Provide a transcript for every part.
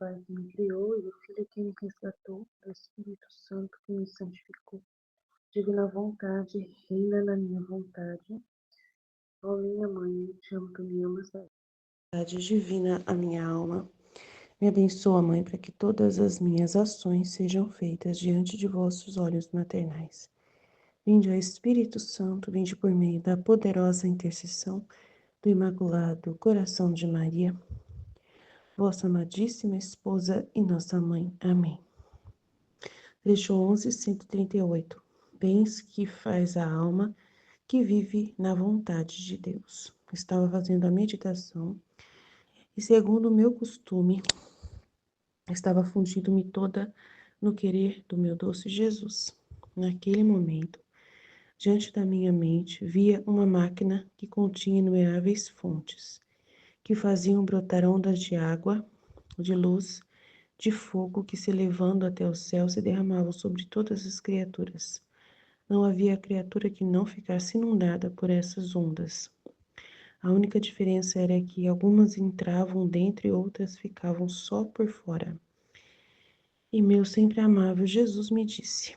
Pai que me criou e do Filho que me resgatou, do Espírito Santo que me santificou. Divina vontade, reina na minha vontade. Ó minha mãe, te amo, tu me amas. Vontade divina a minha alma. Me abençoa, Mãe, para que todas as minhas ações sejam feitas diante de vossos olhos maternais. Vinde, ó Espírito Santo, vinde por meio da poderosa intercessão do Imaculado Coração de Maria, vossa amadíssima esposa e nossa mãe. Amém. Trecho 11, 138. Bens que faz a alma que vive na vontade de Deus. Estava fazendo a meditação e, segundo o meu costume, estava fundindo-me toda no querer do meu doce Jesus. Naquele momento, diante da minha mente, via uma máquina que continha inumeráveis fontes, que faziam brotar ondas de água, de luz, de fogo que, se elevando até o céu, se derramavam sobre todas as criaturas. Não havia criatura que não ficasse inundada por essas ondas. A única diferença era que algumas entravam dentro e outras ficavam só por fora. E meu sempre amável Jesus me disse: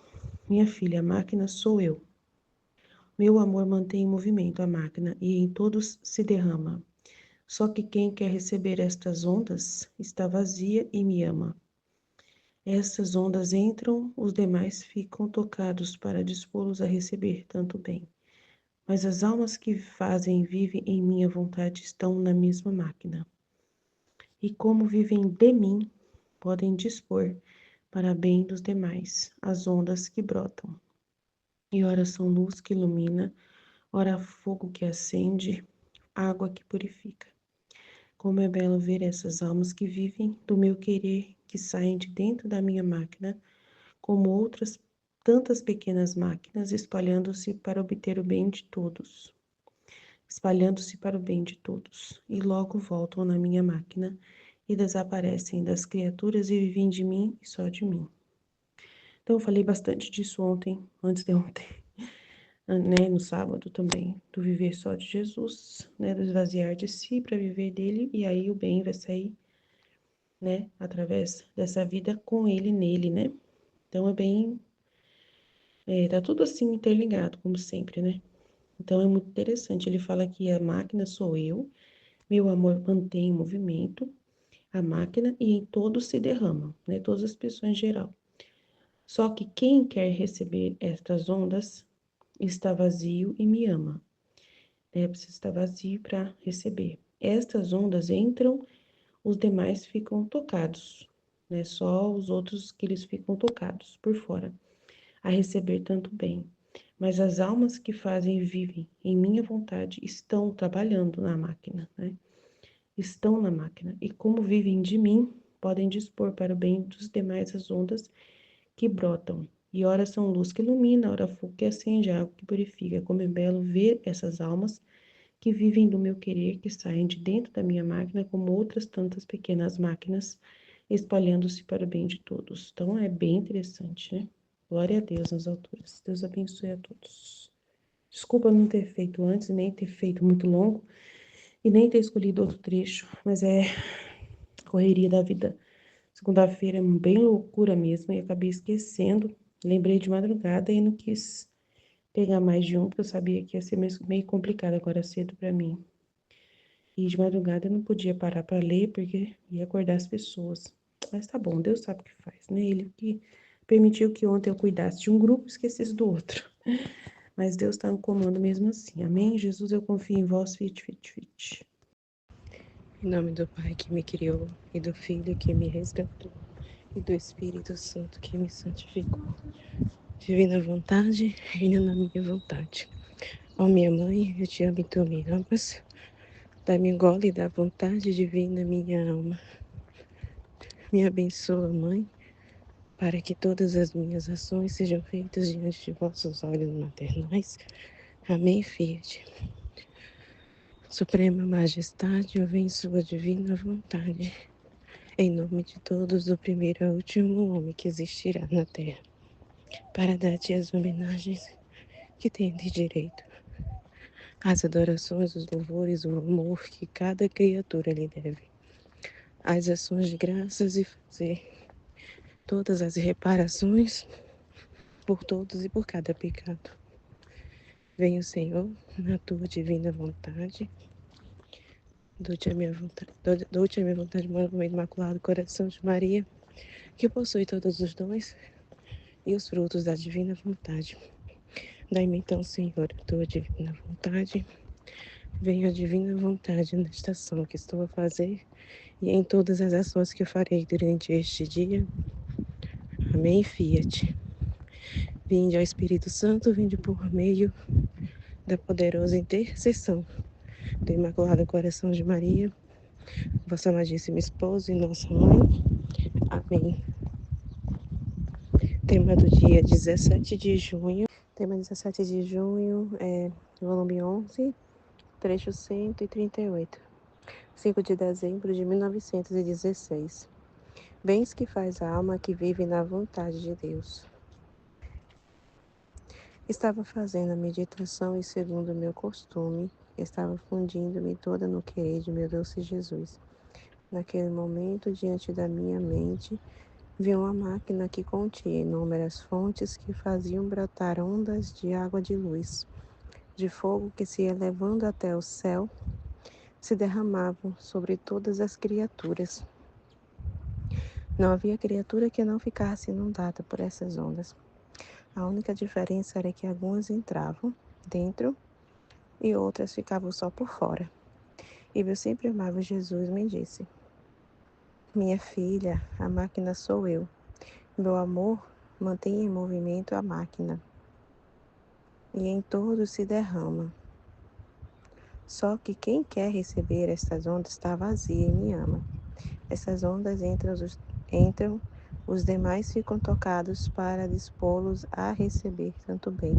minha filha, a máquina sou eu. Meu amor mantém em movimento a máquina e em todos se derrama. Só que quem quer receber estas ondas está vazia e me ama. Essas ondas entram, os demais ficam tocados para dispô-los a receber tanto bem. Mas as almas que fazem e vivem em minha vontade estão na mesma máquina. E como vivem de mim, podem dispor, para bem dos demais, as ondas que brotam. E ora são luz que ilumina, ora fogo que acende, água que purifica. Como é belo ver essas almas que vivem do meu querer, que saem de dentro da minha máquina, como outras tantas pequenas máquinas, espalhando-se para obter o bem de todos. Espalhando-se para o bem de todos, e logo voltam na minha máquina e desaparecem das criaturas e vivem de mim e só de mim. Então, eu falei bastante disso ontem, antes de ontem, né, no sábado também, do viver só de Jesus, né, do esvaziar de si para viver dele, e aí o bem vai sair, né, através dessa vida com ele nele, né. Então, tá tudo assim interligado, como sempre, né. Então, é muito interessante, ele fala que a máquina sou eu, meu amor mantém em movimento a máquina e em todos se derrama, né, todas as pessoas em geral. Só que quem quer receber estas ondas está vazio e me ama, né, precisa estar vazio para receber. Estas ondas entram, os demais ficam tocados, né, só os outros que eles ficam tocados por fora, a receber tanto bem. Mas as almas que fazem e vivem em minha vontade estão trabalhando na máquina, né? Estão na máquina, e como vivem de mim, podem dispor para o bem dos demais as ondas que brotam. E ora são luz que ilumina, ora fogo que acende, água que purifica. Como é belo ver essas almas que vivem do meu querer, que saem de dentro da minha máquina, como outras tantas pequenas máquinas, espalhando-se para o bem de todos. Então é bem interessante, né? Glória a Deus nas alturas. Deus abençoe a todos. Desculpa não ter feito antes, nem ter feito muito longo, e nem ter escolhido outro trecho, mas é correria da vida. Segunda-feira é bem loucura mesmo e acabei esquecendo. Lembrei de madrugada e não quis pegar mais de um, porque eu sabia que ia ser meio complicado agora cedo para mim. E de madrugada eu não podia parar para ler, porque ia acordar as pessoas. Mas tá bom, Deus sabe o que faz, né? Ele que permitiu que ontem eu cuidasse de um grupo e esquecesse do outro. Mas Deus está no comando mesmo assim. Amém? Jesus, eu confio em vós, fit, fit, fit. Em nome do Pai que me criou, e do Filho que me resgatou, e do Espírito Santo que me santificou. Divina vontade, reina na minha vontade. Ó minha mãe, eu te amo e tu me amas. Dá-me gole da vontade divina minha alma. Me abençoa, Mãe, para que todas as minhas ações sejam feitas diante de vossos olhos maternais. Amém, Fiat. Suprema Majestade, eu venho sua divina vontade. Em nome de todos, do primeiro ao último homem que existirá na terra, para dar-te as homenagens que tem de direito, as adorações, os louvores, o amor que cada criatura lhe deve. as ações de graças e fazer todas as reparações por todos e por cada pecado. Venha, Senhor, na tua divina vontade. Dou-te a minha vontade, meu imaculado coração de Maria, que possui todos os dons e os frutos da divina vontade. Dai-me então, Senhor, a tua divina vontade. Venha a divina vontade nesta ação que estou a fazer e em todas as ações que farei durante este dia. Amém, Fiat. Vinde ao Espírito Santo, vinde por meio da poderosa intercessão do Imaculado Coração de Maria, vossa amadíssima esposa e nossa mãe. Amém. Tema do dia 17 de junho. Tema 17 de junho é volume 11, trecho 138. 5 de dezembro de 1916. Bens que faz a alma que vive na vontade de Deus. Estava fazendo a meditação e, segundo o meu costume, estava fundindo-me toda no querer de meu doce Jesus. Naquele momento, diante da minha mente, vi uma máquina que continha inúmeras fontes que faziam brotar ondas de água de luz, de fogo que se elevando até o céu, se derramavam sobre todas as criaturas. Não havia criatura que não ficasse inundada por essas ondas. A única diferença era que algumas entravam dentro e outras ficavam só por fora. E meu sempre amado Jesus me disse: minha filha, a máquina sou eu. Meu amor mantém em movimento a máquina. E em todo se derrama. Só que quem quer receber estas ondas está vazia e me ama. Essas ondas entram, os demais ficam tocados para dispô-los a receber tanto bem.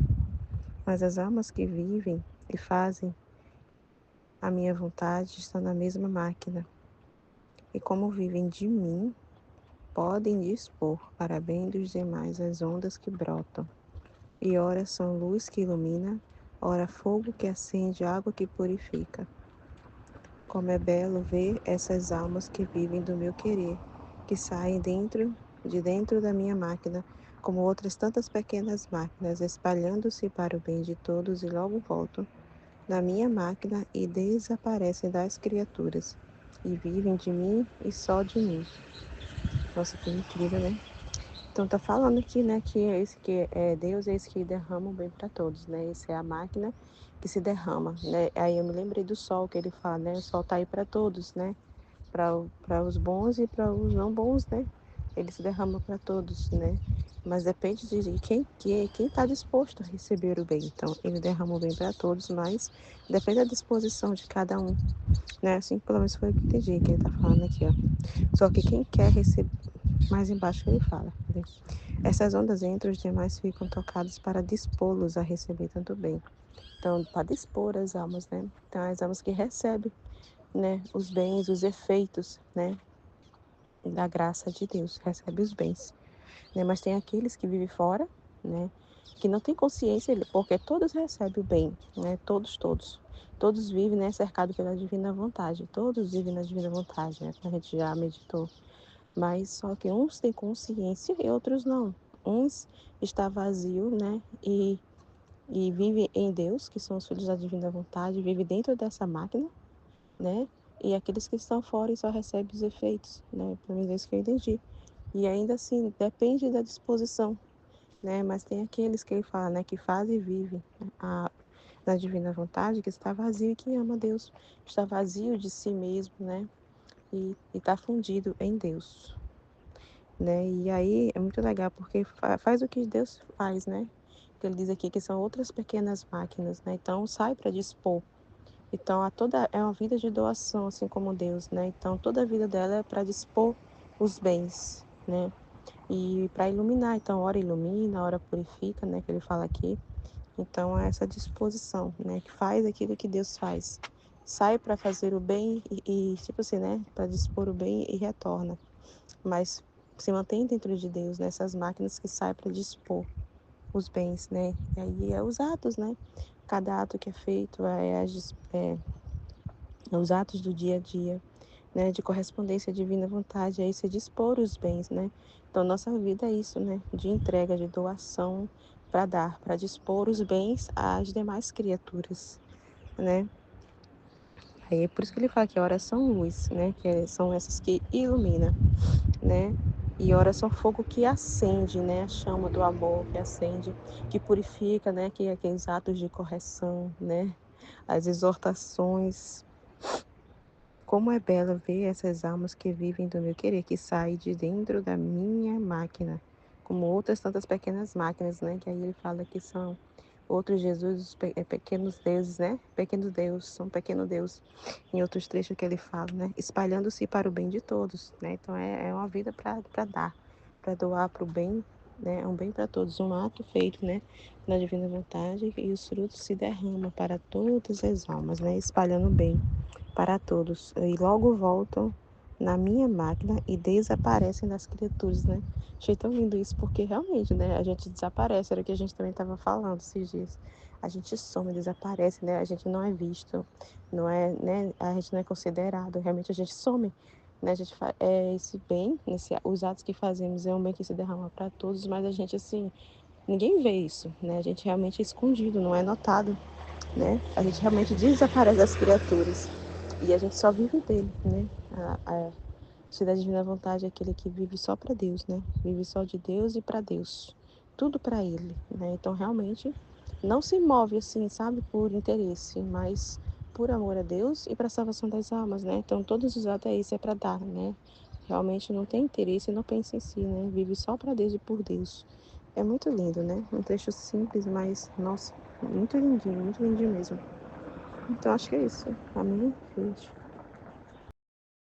Mas as almas que vivem e fazem a minha vontade estão na mesma máquina. E como vivem de mim, podem dispor para bem dos demais as ondas que brotam. E ora são luz que ilumina, ora fogo que acende, água que purifica. Como é belo ver essas almas que vivem do meu querer, que saem de dentro da minha máquina, como outras tantas pequenas máquinas, espalhando-se para o bem de todos e logo voltam da minha máquina e desaparecem das criaturas, e vivem de mim e só de mim. Nossa, que incrível, né? Então tá falando aqui, né, que esse que é Deus, é esse que derrama o bem para todos, né? Esse é a máquina que se derrama, né? Aí eu me lembrei do sol que ele fala, né? O sol tá aí para todos, né? Para os bons e para os não bons, né? Ele se derrama para todos, né? Mas depende de quem está disposto a receber o bem. Então, ele derrama o bem para todos, mas depende da disposição de cada um, né? Assim, pelo menos foi o que entendi que ele está falando aqui, ó. Só que quem quer receber, mais embaixo ele fala, né? Essas ondas entre os demais ficam tocadas para dispô-los a receber tanto bem. Então, para dispor as almas, né? Então, as almas que recebem, né, os bens, os efeitos, né, da graça de Deus, recebe os bens, né? Mas tem aqueles que vivem fora, né, que não tem consciência, porque todos recebem o bem, né? Todos vivem, né, cercados pela divina vontade. Todos vivem na divina vontade, né? Como a gente já meditou. Mas só que uns têm consciência e outros não. Uns está vazio, né, e vive em Deus, que são os filhos da divina vontade, vive dentro dessa máquina, né? E aqueles que estão fora e só recebem os efeitos, né? Pelo menos é isso que eu entendi. E ainda assim, depende da disposição, né? Mas tem aqueles que ele fala, né? Que fazem e vivem na divina vontade, que está vazio e que ama Deus. Está vazio de si mesmo, né? E está fundido em Deus, né? E aí é muito legal, porque faz o que Deus faz, né? Ele diz aqui que são outras pequenas máquinas, né? Então, sai para dispor. Então, é uma vida de doação, assim como Deus, né? Então, toda a vida dela é para dispor os bens, né? E para iluminar. Então, ora ilumina, ora purifica, né? Que ele fala aqui. Então, é essa disposição, né? Que faz aquilo que Deus faz. Sai para fazer o bem tipo assim, né? Para dispor o bem e retorna. Mas se mantém dentro de Deus, nessas máquinas que saem para dispor os bens, né? E aí é os atos, né? Cada ato que é feito é os atos do dia a dia, né, de correspondência à divina vontade, é isso, é dispor os bens, né? Então, nossa vida é isso, né? De entrega, de doação, para dar, para dispor os bens às demais criaturas, né? Aí é por isso que ele fala que a oração luz, né? São essas que iluminam, né? E oração fogo que acende, né? A chama do amor que acende, que purifica, né? Que aqueles atos de correção, né? As exortações. Como é belo ver essas almas que vivem do meu querer, que saem de dentro da minha máquina, como outras tantas pequenas máquinas, né? Que aí ele fala que são outros Jesus, pequenos deuses, né? Pequeno Deus, são pequeno Deus, em outros trechos que ele fala, né? Espalhando-se para o bem de todos, né? Então é uma vida para dar, para doar para o bem, né? É um bem para todos, um ato feito, né? Na divina vontade, e os frutos se derramam para todas as almas, né? Espalhando o bem para todos, e logo voltam na minha máquina e desaparecem das criaturas, né? Achei tão lindo isso, porque realmente, né, a gente desaparece, era o que a gente também estava falando esses dias. A gente some, desaparece, né? A gente não é visto, não é, né? A gente não é considerado, realmente a gente some, né? A gente esse bem, os atos que fazemos é um bem que se derrama para todos, mas a gente assim, ninguém vê isso, né? A gente realmente é escondido, não é notado, né? A gente realmente desaparece das criaturas e a gente só vive dele, né? A cidade divina vontade é aquele que vive só para Deus, né? Vive só de Deus e para Deus, tudo para Ele, né? Então realmente não se move assim, sabe, por interesse, mas por amor a Deus e para a salvação das almas, né? Então todos os atos é isso, é para dar, né? Realmente não tem interesse, não pensa em si, né? Vive só para Deus e por Deus. É muito lindo, né? Um trecho simples, mas, nossa, muito lindinho mesmo. Então acho que é isso. Amém, gente.